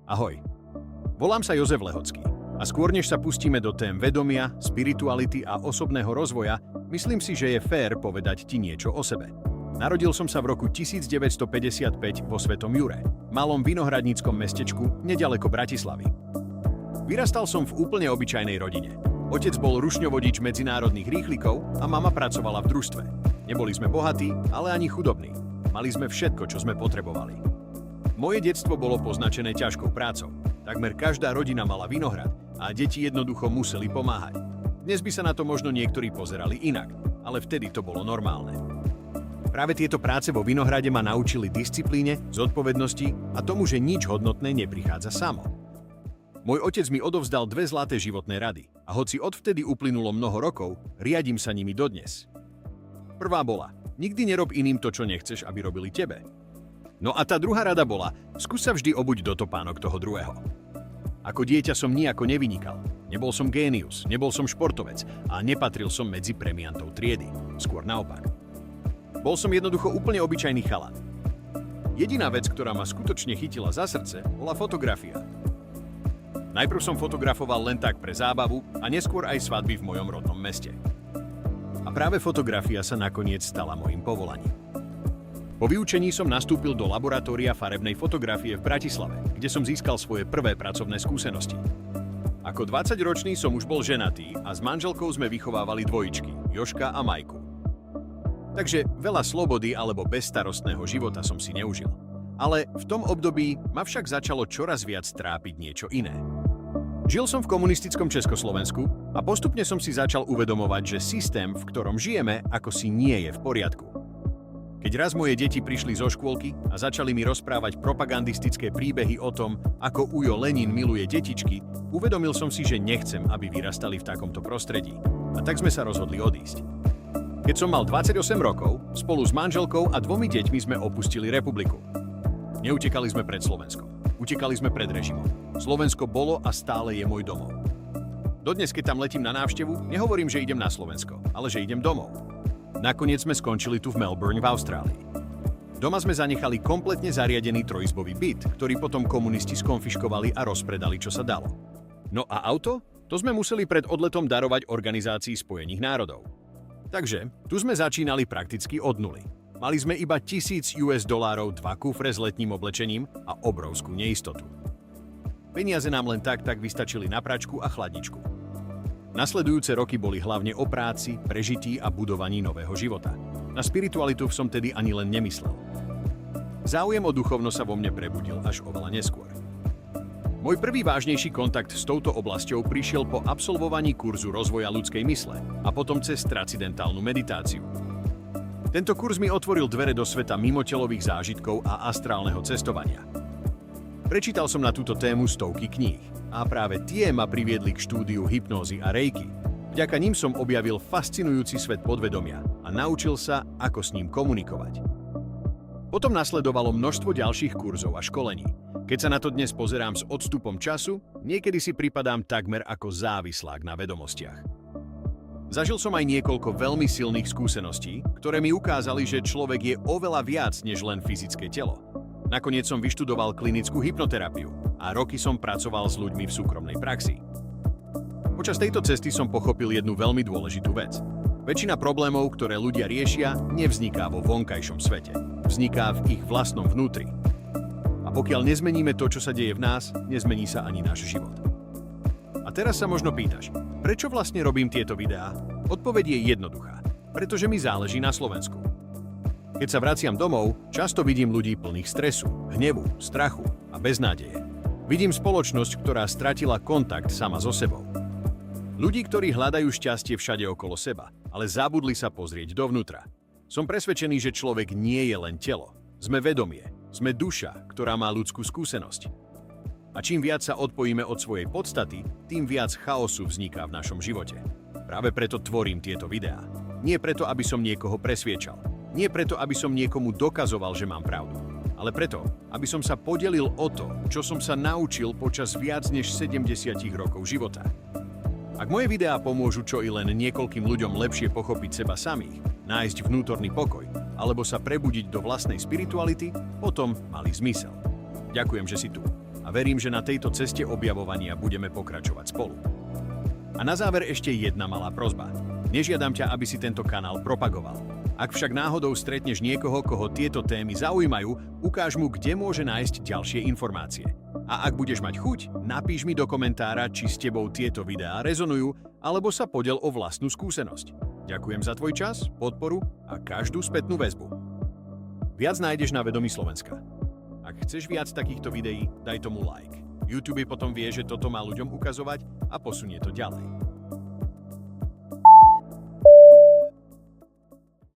Ahoj, volám sa Jozef Lehocký a skôr než sa pustíme do tém vedomia, spirituality a osobného rozvoja, myslím si, že je fér povedať ti niečo o sebe. Narodil som sa v roku 1955 vo Svetom Jure, malom vinohradníckom mestečku nedaleko Bratislavy. Vyrastal som v úplne obyčajnej rodine. Otec bol rušňovodič medzinárodných rýchlikov a mama pracovala v družstve. Neboli sme bohatí, ale ani chudobní. Mali sme všetko, čo sme potrebovali. Moje detstvo bolo poznačené ťažkou prácou. Takmer každá rodina mala vinohrad a deti jednoducho museli pomáhať. Dnes by sa na to možno niektorí pozerali inak, ale vtedy to bolo normálne. Práve tieto práce vo vinohrade ma naučili disciplíne, zodpovednosti a tomu, že nič hodnotné neprichádza samo. Môj otec mi odovzdal 2 zlaté životné rady a hoci odvtedy uplynulo mnoho rokov, riadím sa nimi dodnes. Prvá bola: nikdy nerob iným to, čo nechceš, aby robili tebe. No a tá druhá rada bola: skús sa vždy obuť do topánok toho druhého. Ako dieťa som nijako nevynikal. Nebol som génius, nebol som športovec a nepatril som medzi premiantov triedy. Skôr naopak. Bol som jednoducho úplne obyčajný chalan. Jediná vec, ktorá ma skutočne chytila za srdce, bola fotografia. Najprv som fotografoval len tak pre zábavu a neskôr aj svadby v mojom rodnom meste. A práve fotografia sa nakoniec stala mojím povolaním. Po vyučení som nastúpil do laboratória farebnej fotografie v Bratislave, kde som získal svoje prvé pracovné skúsenosti. Ako 20-ročný som už bol ženatý a s manželkou sme vychovávali dvojičky, Jožka a Majku. Takže veľa slobody alebo bezstarostného života som si neužil. Ale v tom období ma však začalo čoraz viac trápiť niečo iné. Žil som v komunistickom Československu a postupne som si začal uvedomovať, že systém, v ktorom žijeme, ako si nie je v poriadku. Keď raz moje deti prišli zo škôlky a začali mi rozprávať propagandistické príbehy o tom, ako Ujo Lenin miluje detičky, uvedomil som si, že nechcem, aby vyrastali v takomto prostredí. A tak sme sa rozhodli odísť. Keď som mal 28 rokov, spolu s manželkou a 2 deťmi sme opustili republiku. Neutekali sme pred Slovenskom. Utekali sme pred režimom. Slovensko bolo a stále je môj domov. Dodnes, keď tam letím na návštevu, nehovorím, že idem na Slovensko, ale že idem domov. Nakoniec sme skončili tu v Melbourne v Austrálii. Doma sme zanechali kompletne zariadený trojizbový byt, ktorý potom komunisti skonfiškovali a rozpredali, čo sa dalo. No a auto? To sme museli pred odletom darovať Organizácii Spojených národov. Takže tu sme začínali prakticky od nuly. Mali sme iba $1000, 2 kufre s letným oblečením a obrovskú neistotu. Peniaze nám len tak vystačili na pračku a chladničku. Nasledujúce roky boli hlavne o práci, prežití a budovaní nového života. Na spiritualitu som tedy ani len nemyslel. Záujem o duchovnosť sa vo mne prebudil až oveľa neskôr. Môj prvý vážnejší kontakt s touto oblasťou prišiel po absolvovaní kurzu rozvoja ľudskej mysle a potom cez transcendentálnu meditáciu. Tento kurz mi otvoril dvere do sveta mimotelových zážitkov a astrálneho cestovania. Prečítal som na túto tému stovky kníh a práve tie ma priviedli k štúdiu hypnózy a reiki. Vďaka nim som objavil fascinujúci svet podvedomia a naučil sa, ako s ním komunikovať. Potom nasledovalo množstvo ďalších kurzov a školení. Keď sa na to dnes pozerám s odstupom času, niekedy si pripadám takmer ako závislák na vedomostiach. Zažil som aj niekoľko veľmi silných skúseností, ktoré mi ukázali, že človek je oveľa viac než len fyzické telo. Nakoniec som vyštudoval klinickú hypnoterapiu a roky som pracoval s ľuďmi v súkromnej praxi. Počas tejto cesty som pochopil jednu veľmi dôležitú vec. Väčšina problémov, ktoré ľudia riešia, nevzniká vo vonkajšom svete. Vzniká v ich vlastnom vnútri. A pokiaľ nezmeníme to, čo sa deje v nás, nezmení sa ani náš život. A teraz sa možno pýtaš, prečo vlastne robím tieto videá? Odpoveď je jednoduchá. Pretože mi záleží na Slovensku. Keď sa vraciam domov, často vidím ľudí plných stresu, hnevu, strachu a beznádeje. Vidím spoločnosť, ktorá stratila kontakt sama so sebou. Ľudí, ktorí hľadajú šťastie všade okolo seba, ale zabudli sa pozrieť dovnútra. Som presvedčený, že človek nie je len telo. Sme vedomie, sme duša, ktorá má ľudskú skúsenosť. A čím viac sa odpojíme od svojej podstaty, tým viac chaosu vzniká v našom živote. Práve preto tvorím tieto videá. Nie preto, aby som niekoho presviečal. Nie preto, aby som niekomu dokazoval, že mám pravdu. Ale preto, aby som sa podelil o to, čo som sa naučil počas viac než 70 rokov života. Ak moje videá pomôžu čo i len niekoľkým ľuďom lepšie pochopiť seba samých, nájsť vnútorný pokoj, alebo sa prebudiť do vlastnej spirituality, potom mali zmysel. Ďakujem, že si tu. a verím, že na tejto ceste objavovania budeme pokračovať spolu. A na záver ešte jedna malá prosba. Nežiadam ťa, aby si tento kanál propagoval. Ak však náhodou stretneš niekoho, koho tieto témy zaujímajú, ukáž mu, kde môže nájsť ďalšie informácie. A ak budeš mať chuť, napíš mi do komentára, či s tebou tieto videá rezonujú, alebo sa podel o vlastnú skúsenosť. Ďakujem za tvoj čas, podporu a každú spätnú väzbu. Viac nájdeš na Vedomí Slovenska. Ak chceš viac takýchto videí, daj tomu like. YouTube potom vie, že toto má ľuďom ukazovať a posunie to ďalej.